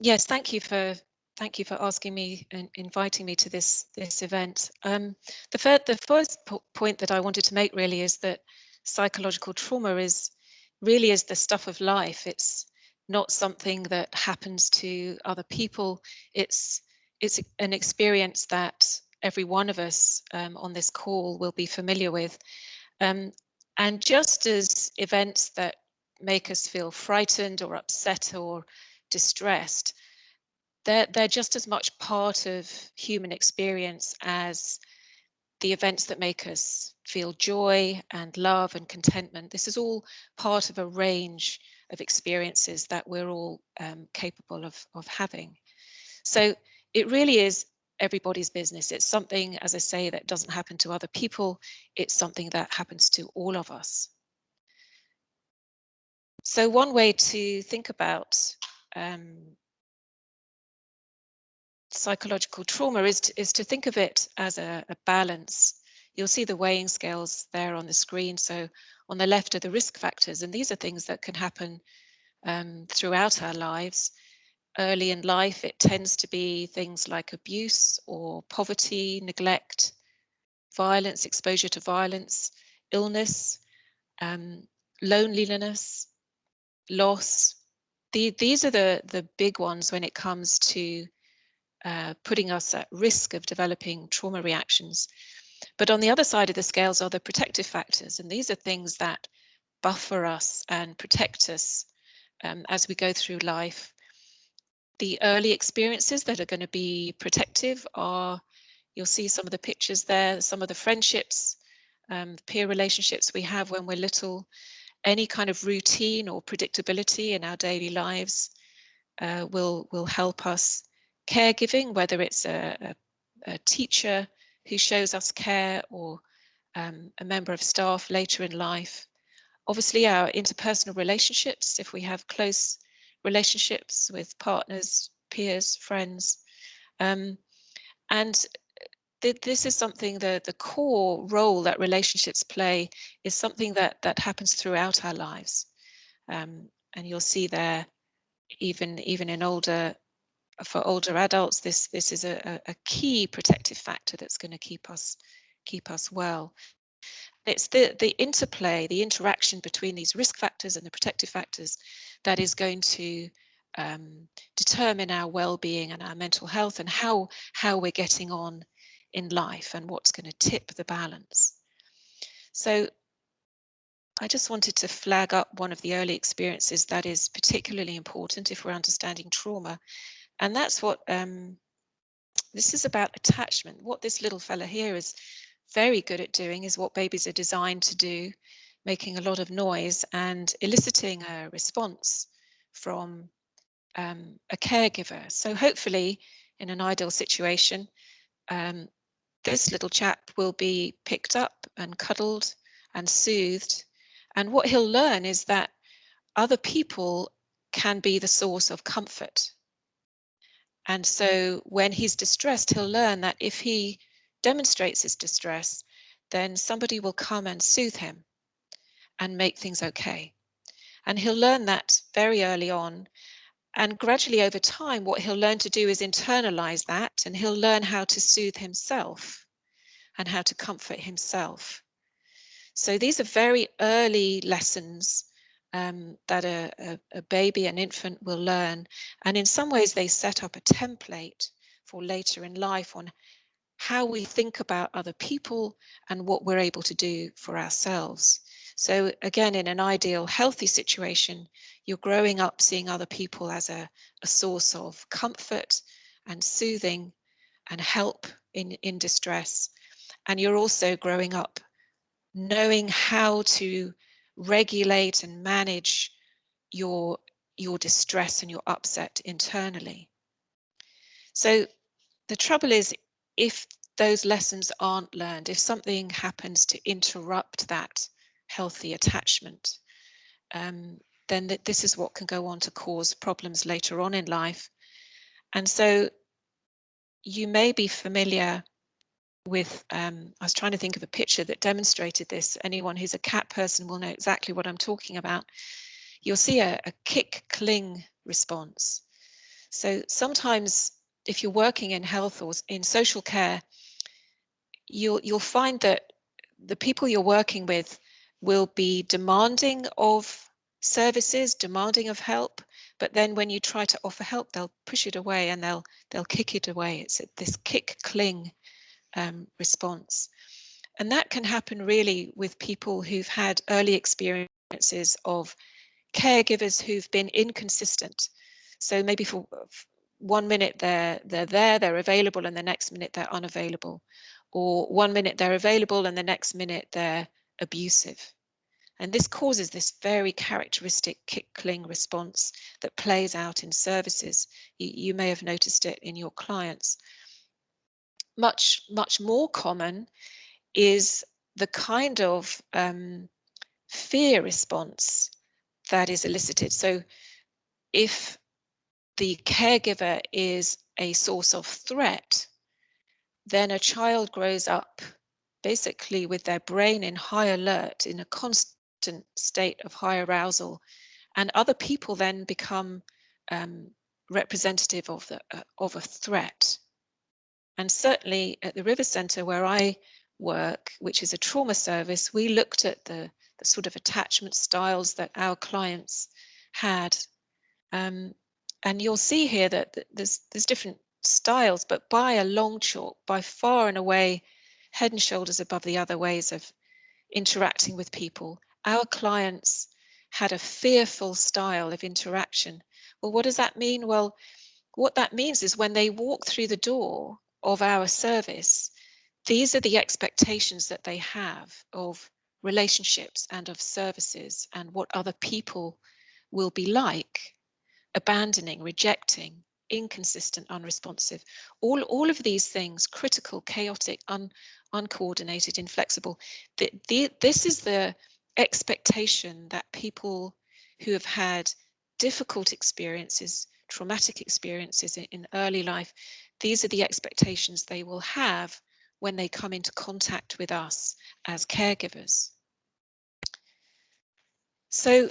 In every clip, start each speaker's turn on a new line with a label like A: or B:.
A: Yes, thank you for asking me and inviting me to this event. The first point that I wanted to make really is that psychological trauma is the stuff of life. It's not something that happens to other people. It's an experience that every one of us on this call will be familiar with. Um, and just as events that make us feel frightened or upset or distressed, they're just as much part of human experience as the events that make us feel joy and love and contentment. This is all part of a range of experiences that we're all capable of having. So it really is everybody's business. It's something, as I say, that doesn't happen to other people. It's something that happens to all of us. So one way to think about psychological trauma is to think of it as a balance. You'll see the weighing scales there on the screen. So on the left are the risk factors, and these are things that can happen throughout our lives. Early in life, it tends to be things like abuse or poverty, neglect, violence, exposure to violence, illness, um, loneliness, loss. These are the big ones when it comes to putting us at risk of developing trauma reactions. But on the other side of the scales are the protective factors, and these are things that buffer us and protect us as we go through life. The early experiences that are going to be protective are, you'll see some of the pictures there, some of the friendships, peer relationships we have when we're little, any kind of routine or predictability in our daily lives will help us. Caregiving, whether it's a teacher who shows us care or a member of staff later in life. Obviously, our interpersonal relationships, if we have close relationships with partners, peers, friends. And this is something, the core role that relationships play is something that happens throughout our lives. And you'll see there, even in for older adults, this is a key protective factor that's going to keep us well. It's the interplay, the interaction between these risk factors and the protective factors that is going to determine our well-being and our mental health, and how we're getting on in life, and what's going to tip the balance. So I just wanted to flag up one of the early experiences that is particularly important if we're understanding trauma, and that's what this is about: attachment. What this little fella here is very good at doing is what babies are designed to do, making a lot of noise and eliciting a response from a caregiver. So hopefully, in an ideal situation, um, this little chap will be picked up and cuddled and soothed. And what he'll learn is that other people can be the source of comfort. And so when he's distressed, he'll learn that if he demonstrates his distress, then somebody will come and soothe him and make things okay. And he'll learn that very early on. And gradually over time, what he'll learn to do is internalize that, and he'll learn how to soothe himself and how to comfort himself. So these are very early lessons that a baby, an infant will learn. And in some ways, they set up a template for later in life on how we think about other people and what we're able to do for ourselves. So again, in an ideal, healthy situation, you're growing up seeing other people as a source of comfort and soothing and help in distress. And you're also growing up knowing how to regulate and manage your distress and your upset internally. So the trouble is, if those lessons aren't learned, if something happens to interrupt that healthy attachment, then this is what can go on to cause problems later on in life. And so you may be familiar with, I was trying to think of a picture that demonstrated this. Anyone who's a cat person will know exactly what I'm talking about. You'll see a kick cling response. So sometimes if you're working in health or in social care, you'll find that the people you're working with will be demanding of services, demanding of help, but then when you try to offer help, they'll push it away and they'll kick it away. It's this kick cling response. And that can happen really with people who've had early experiences of caregivers who've been inconsistent. So maybe for 1 minute they're there, they're available, and the next minute they're unavailable. Or 1 minute they're available and the next minute they're abusive. And this causes this very characteristic kick cling response that plays out in services. You may have noticed it in your clients. Much more common is the kind of fear response that is elicited. So if the caregiver is a source of threat, then a child grows up basically with their brain in high alert, in a constant state of high arousal, and other people then become representative of a threat. And certainly at the River Centre where I work, which is a trauma service, we looked at the sort of attachment styles that our clients had. And you'll see here that there's different styles, but by a long chalk, by far and away, head and shoulders above the other ways of interacting with people, our clients had a fearful style of interaction. Well, what does that mean? Well, what that means is when they walk through the door of our service, these are the expectations that they have of relationships and of services and what other people will be like: abandoning, rejecting, inconsistent, unresponsive. All of these things, critical, chaotic, uncoordinated, inflexible. This is the expectation that people who have had difficult experiences, traumatic experiences in early life, these are the expectations they will have when they come into contact with us as caregivers. So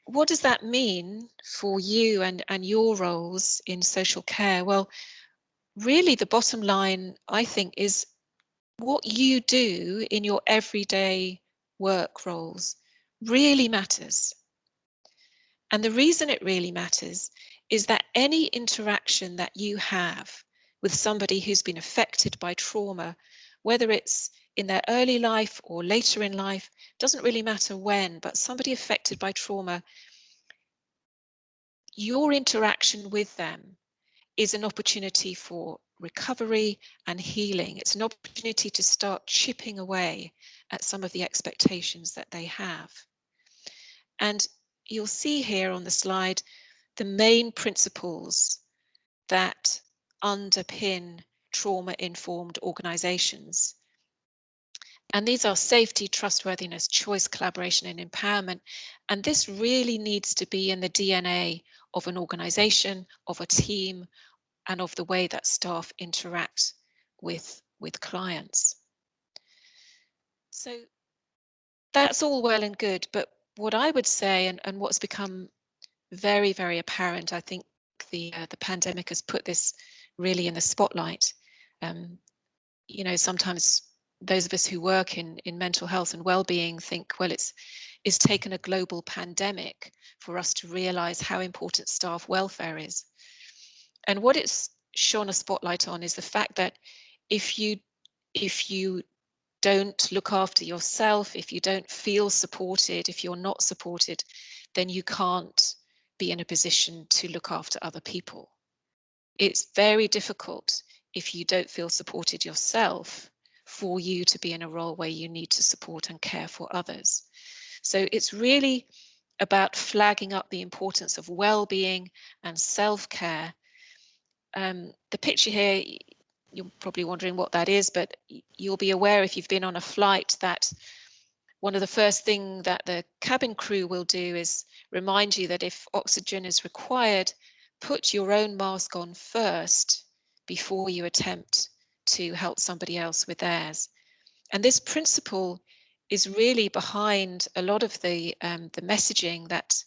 A: what does that mean for you and your roles in social care? Well, really the bottom line, I think, is what you do in your everyday work roles really matters. And the reason it really matters is that any interaction that you have with somebody who's been affected by trauma, whether it's in their early life or later in life, doesn't really matter when, but somebody affected by trauma, your interaction with them is an opportunity for recovery and healing. It's an opportunity to start chipping away at some of the expectations that they have. And you'll see here on the slide the main principles that underpin trauma-informed organizations. And these are safety, trustworthiness, choice, collaboration, and empowerment. And this really needs to be in the DNA of an organization, of a team, and of the way that staff interact with clients. So that's all well and good, but what I would say, and what's become very, very apparent, I think the pandemic has put this really in the spotlight. You know, sometimes those of us who work in mental health and well-being think, well, it's taken a global pandemic for us to realize how important staff welfare is. And what it's shone a spotlight on is the fact that if you don't look after yourself, if you don't feel supported, if you're not supported, then you can't be in a position to look after other people. It's very difficult if you don't feel supported yourself for you to be in a role where you need to support and care for others. So it's really about flagging up the importance of well-being and self-care. The picture here, you're probably wondering what that is, but you'll be aware if you've been on a flight that one of the first things that the cabin crew will do is remind you that if oxygen is required, put your own mask on first before you attempt to help somebody else with theirs. And this principle is really behind a lot of the messaging that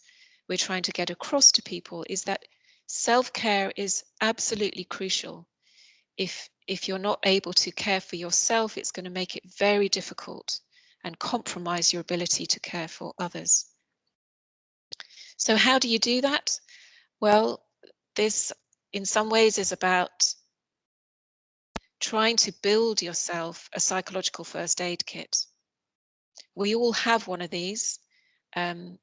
A: we're trying to get across to people, is that Self-care is absolutely crucial. If you're not able to care for yourself, it's going to make it very difficult and compromise your ability to care for others. So how do you do that? Well, this in some ways is about trying to build yourself a psychological first aid kit. We all have one of these. Um,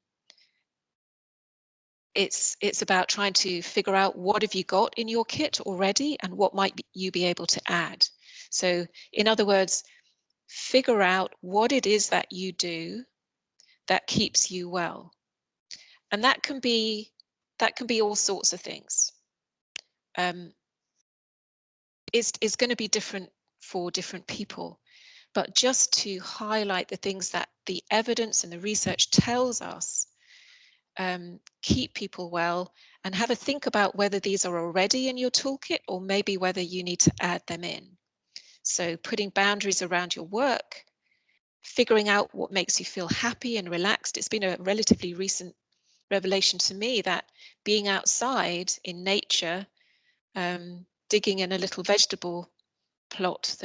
A: it's about trying to figure out what have you got in your kit already and what might you be able to add. So in other words, figure out what it is that you do that keeps you well. And that can be all sorts of things. It's going to be different for different people, but just to highlight the things that the evidence and the research tells us keep people well, and have a think about whether these are already in your toolkit or maybe whether you need to add them in. So putting boundaries around your work, figuring out what makes you feel happy and relaxed. It's been a relatively recent revelation to me that being outside in nature, digging in a little vegetable plot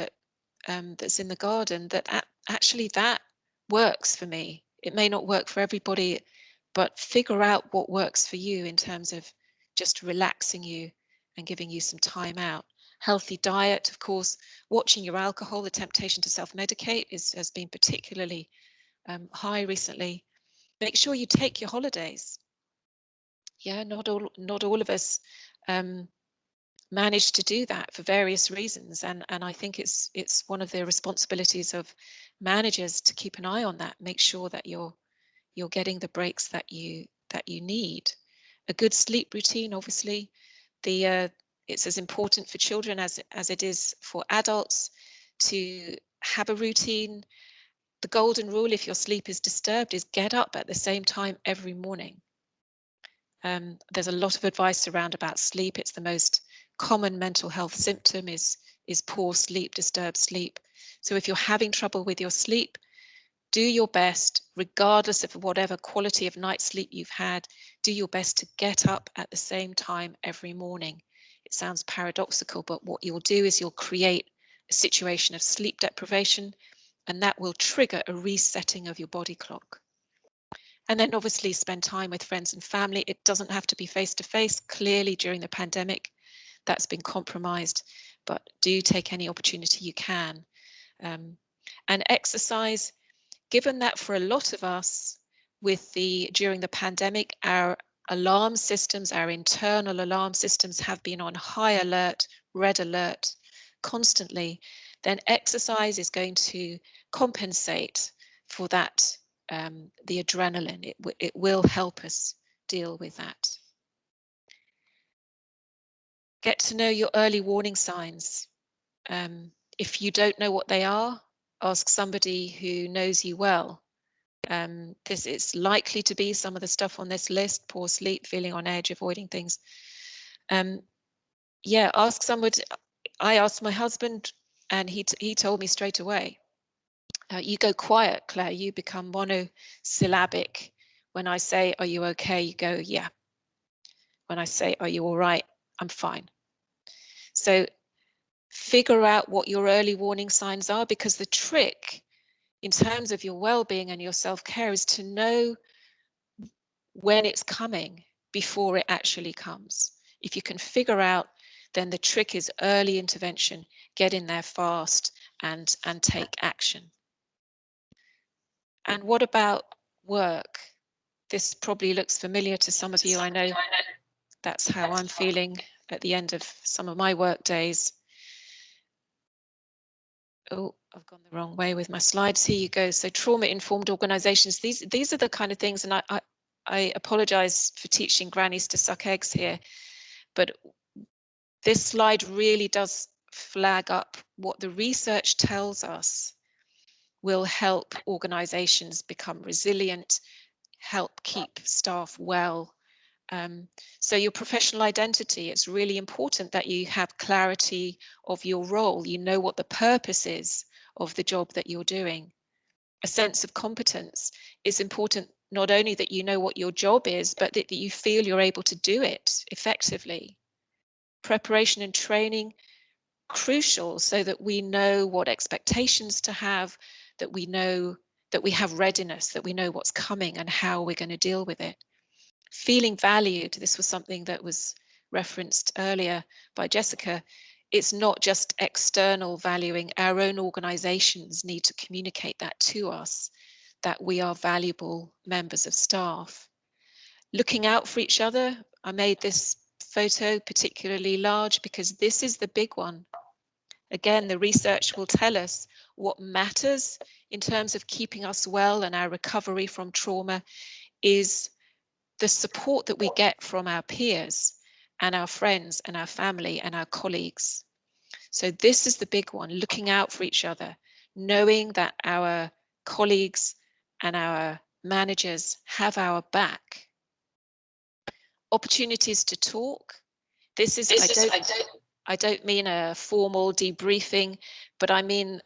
A: that's in the garden, that actually that works for me. It may not work for everybody, but figure out what works for you in terms of just relaxing you and giving you some time out. Healthy diet, of course, watching your alcohol. The temptation to self-medicate has been particularly high recently. Make sure you take your holidays. Yeah, not all of us manage to do that for various reasons, and I think it's one of the responsibilities of managers to keep an eye on that. Make sure that you're getting the breaks that you need. A good sleep routine, obviously, it's as important for children as it is for adults to have a routine. The golden rule, if your sleep is disturbed, is get up at the same time every morning. There's a lot of advice around about sleep. It's the most common mental health symptom is poor sleep, disturbed sleep. So if you're having trouble with your sleep, do your best, regardless of whatever quality of night sleep you've had, do your best to get up at the same time every morning. It sounds paradoxical, but what you'll do is you'll create a situation of sleep deprivation, and that will trigger a resetting of your body clock. And then obviously spend time with friends and family. It doesn't have to be face to face. Clearly during the pandemic, that's been compromised, but do take any opportunity you can. And exercise, given that for a lot of us during the pandemic, our alarm systems, our internal alarm systems have been on high alert, red alert constantly, then exercise is going to compensate for that, the adrenaline. It will help us deal with that. Get to know your early warning signs. If you don't know what they are, ask somebody who knows you well. This is likely to be some of the stuff on this list: poor sleep, feeling on edge, avoiding things. Yeah, ask somebody. I asked my husband and he told me straight away. You go quiet, Claire, you become monosyllabic. When I say, are you okay? You go, yeah. When I say, are you all right? I'm fine. So figure out what your early warning signs are, because the trick in terms of your well-being and your self-care is to know when it's coming before it actually comes. If you can figure out, then the trick is early intervention, get in there fast and take action. And what about work? This probably looks familiar to some of you. I know that's how I'm feeling at the end of some of my work days. Oh, I've gone the wrong way with my slides. Here you go. So trauma-informed organizations, these are the kind of things, and I apologize for teaching grannies to suck eggs here, but this slide really does flag up what the research tells us will help organizations become resilient, help keep staff well. So your professional identity, it's really important that you have clarity of your role. You know what the purpose is of the job that you're doing. A sense of competence is important not only that you know what your job is, but that you feel you're able to do it effectively. Preparation and training, crucial, so that we know what expectations to have, that we know that we have readiness, that we know what's coming and how we're going to deal with it. Feeling valued, this was something that was referenced earlier by Jessica. It's not just external valuing. Our own organizations need to communicate that to us, that we are valuable members of staff. Looking out for each other. I made this photo particularly large because this is the big one. Again, the research will tell us what matters in terms of keeping us well and our recovery from trauma is the support that we get from our peers and our friends and our family and our colleagues. So this is the big one, looking out for each other, knowing that our colleagues and our managers have our back. Opportunities to talk. This is, I don't mean a formal debriefing, but I mean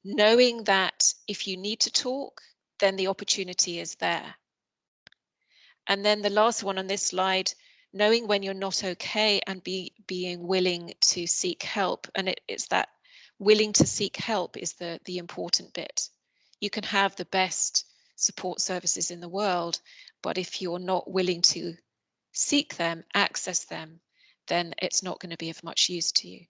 A: knowing that if you need to talk, then the opportunity is there. And then the last one on this slide, knowing when you're not okay and being willing to seek help. And it's that willing to seek help is the important bit. You can have the best support services in the world, but if you're not willing to seek them, access them, then it's not going to be of much use to you.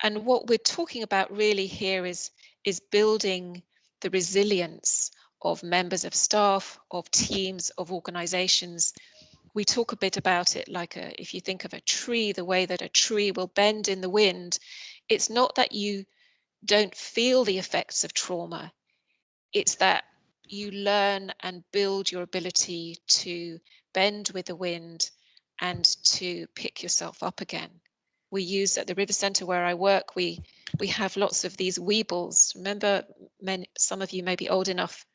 A: And what we're talking about really here is building the resilience of members of staff, of teams, of organizations. We talk a bit about it like if you think of a tree, the way that a tree will bend in the wind, it's not that you don't feel the effects of trauma. It's that you learn and build your ability to bend with the wind and to pick yourself up again. We use at the River Centre where I work, we have lots of these weebles. Remember, some of you may be old enough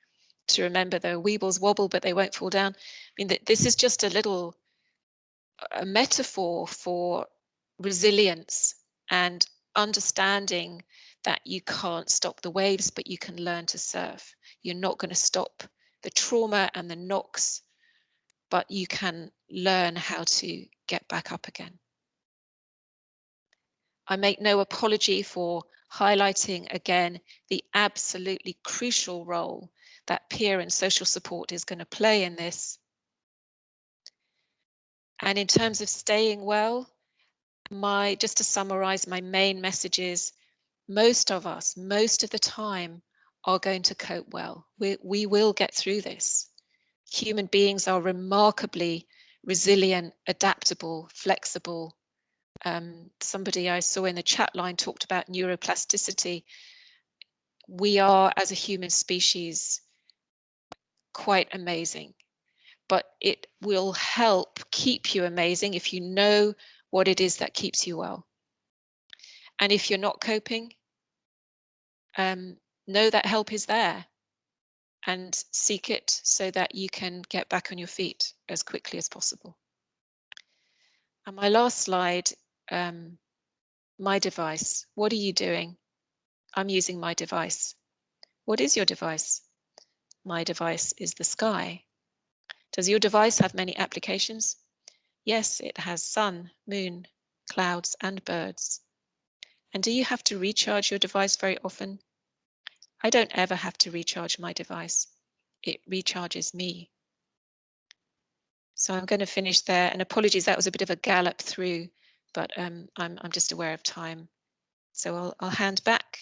A: to remember the weebles wobble, but they won't fall down. I mean, this is just a metaphor for resilience and understanding that you can't stop the waves, but you can learn to surf. You're not going to stop the trauma and the knocks, but you can learn how to get back up again. I make no apology for highlighting again the absolutely crucial role that peer and social support is going to play in this. And in terms of staying well, just to summarize my main messages, most of us, most of the time, are going to cope well. We will get through this. Human beings are remarkably resilient, adaptable, flexible. Somebody I saw in the chat line talked about neuroplasticity. We are, as a human species, quite amazing, but it will help keep you amazing if you know what it is that keeps you well. And if you're not coping, know that help is there and seek it so that you can get back on your feet as quickly as possible. And my last slide, my device. What are you doing? I'm using my device. What is your device? My device is the sky. Does your device have many applications? Yes, it has sun, moon, clouds, and birds. And do you have to recharge your device very often? I don't ever have to recharge my device. It recharges me. So I'm going to finish there, and apologies, that was a bit of a gallop through, but I'm just aware of time. So I'll hand back